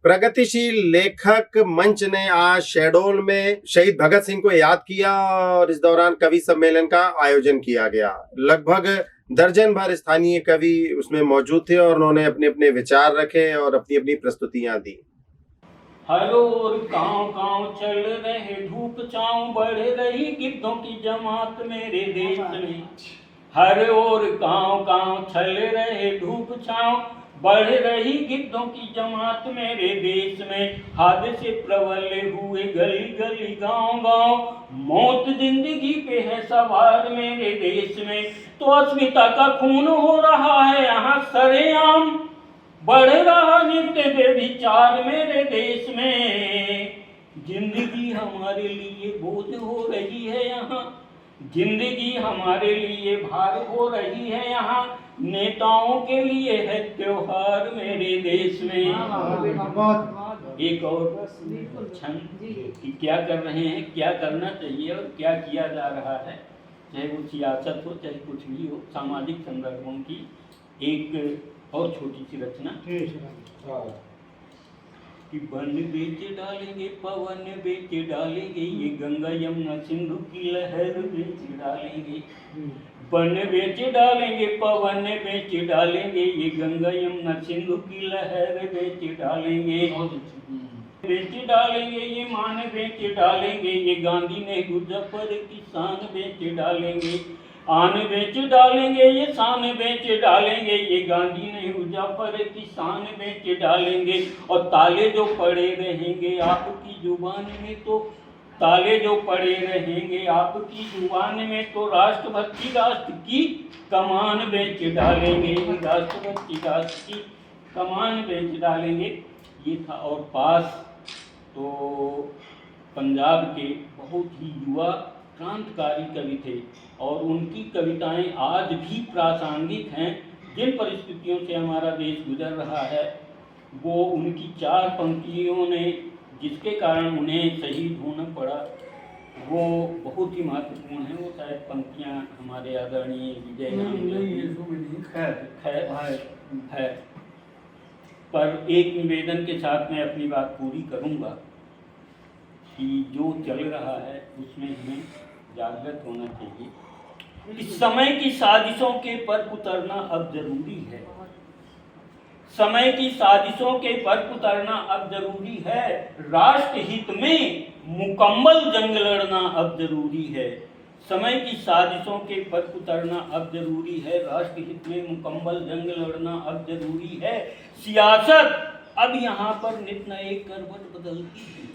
प्रगतिशील लेखक मंच ने आज शहडोल में शहीद भगत सिंह को याद किया और इस दौरान कवि सम्मेलन का आयोजन किया गया। लगभग दर्जन भर स्थानीय कवि उसमें मौजूद थे और उन्होंने अपने अपने विचार रखे और अपनी अपनी प्रस्तुतियां दी। हर ओर गांव चल रहे धूप छांव, बढ़ रही गिद्धों की जमात मेरे देश में। हर ओर गांव चल रहे धूप छांव, बढ़ रही गिद्धों की जमात मेरे देश में। हादसे प्रबल हुए गली गली गांव, मौत जिंदगी पे है सवार मेरे देश में। तो अस्मिता का खून हो रहा है यहाँ सरेआम, बढ़ रहा नित्य व्यभिचार मेरे देश में। जिंदगी हमारे लिए बोझ हो रही है यहाँ, जिंदगी हमारे लिए भार हो रही है यहाँ। नेताओं के लिए है त्योहार मेरे देश में। एक और छंद कि क्या कर रहे हैं, क्या करना चाहिए और क्या किया जा रहा है, चाहे वो सियासत हो चाहे कुछ भी हो, सामाजिक संदर्भों की एक और छोटी सी रचना कि वन बेच डालेंगे पवन बेच डालेंगे, ये गंगा यमुना सिंधु की लहर बेच डालेंगे। वन बेच डालेंगे पवन बेच डालेंगे, ये गंगा यमुना सिंधु की लहर बेच डालेंगे। बेच डालेंगे ये मान बेच डालेंगे, ये गांधी नेहरू जफर की शान बेच डालेंगे। आन बेच डालेंगे ये शान बेच डालेंगे, ये गांधी नेहरू जफर की शान बेच डालेंगे। और ताले जो पड़े रहेंगे आपकी जुबान में, तो ताले जो पड़े रहेंगे आपकी जुबान में, तो राष्ट्रभक्ति राष्ट्र की कमान बेच डालेंगे, राष्ट्रभक्ति राष्ट्र की कमान बेच डालेंगे। ये था। और पास तो पंजाब के बहुत ही युवा क्रांतिकारी कवि थे और उनकी कविताएं आज भी प्रासंगिक हैं। जिन परिस्थितियों से हमारा देश गुजर रहा है, वो उनकी 4 पंक्तियों ने जिसके कारण उन्हें शहीद होना पड़ा, वो बहुत ही महत्वपूर्ण है। वो शायद पंक्तियां हमारे आदरणीय विजय है। पर एक निवेदन के साथ मैं अपनी बात पूरी करूंगा कि जो चल रहा है उसमें हमें जागृत होना चाहिए। इस समय की साजिशों के पर उतरना अब जरूरी है, समय की साजिशों के पर उतरना अब जरूरी है। राष्ट्र हित में मुकम्मल जंग लड़ना अब जरूरी है। समय की साजिशों के पर उतरना अब जरूरी है, राष्ट्र हित में मुकम्मल जंग लड़ना अब जरूरी है। सियासत अब यहाँ पर नित नए करवट बदलती है,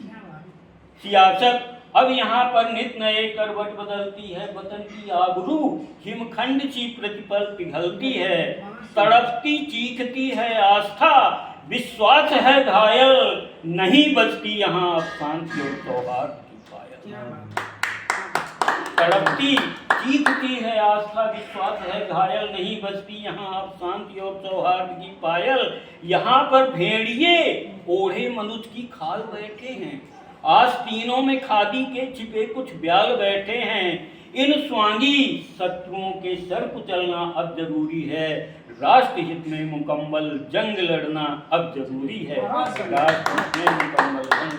सियासत अब यहाँ पर नित नए करवट बदलती है। वतन की आबरू हिमखंड सी प्रतिपल पिघलती है, तड़पती चीखती है आस्था, विश्वास है घायल, नहीं बचती यहाँ अब शांति और सौहार्द की पायल। तड़पती चीखती है आस्था, विश्वास है घायल, नहीं बचती यहाँ अब शांति और सौहार्द की पायल। यहाँ पर भेड़िए ओढ़े मनुष्य की खाल बैठे हैं, आस्तीनों में खादी के छिपे कुछ ब्याल बैठे हैं। इन स्वांगी शत्रुओं के सर कुचलना अब जरूरी है, राष्ट्र हित में मुकम्मल जंग लड़ना अब जरूरी है, राष्ट्र हित में मुकम्मल जंग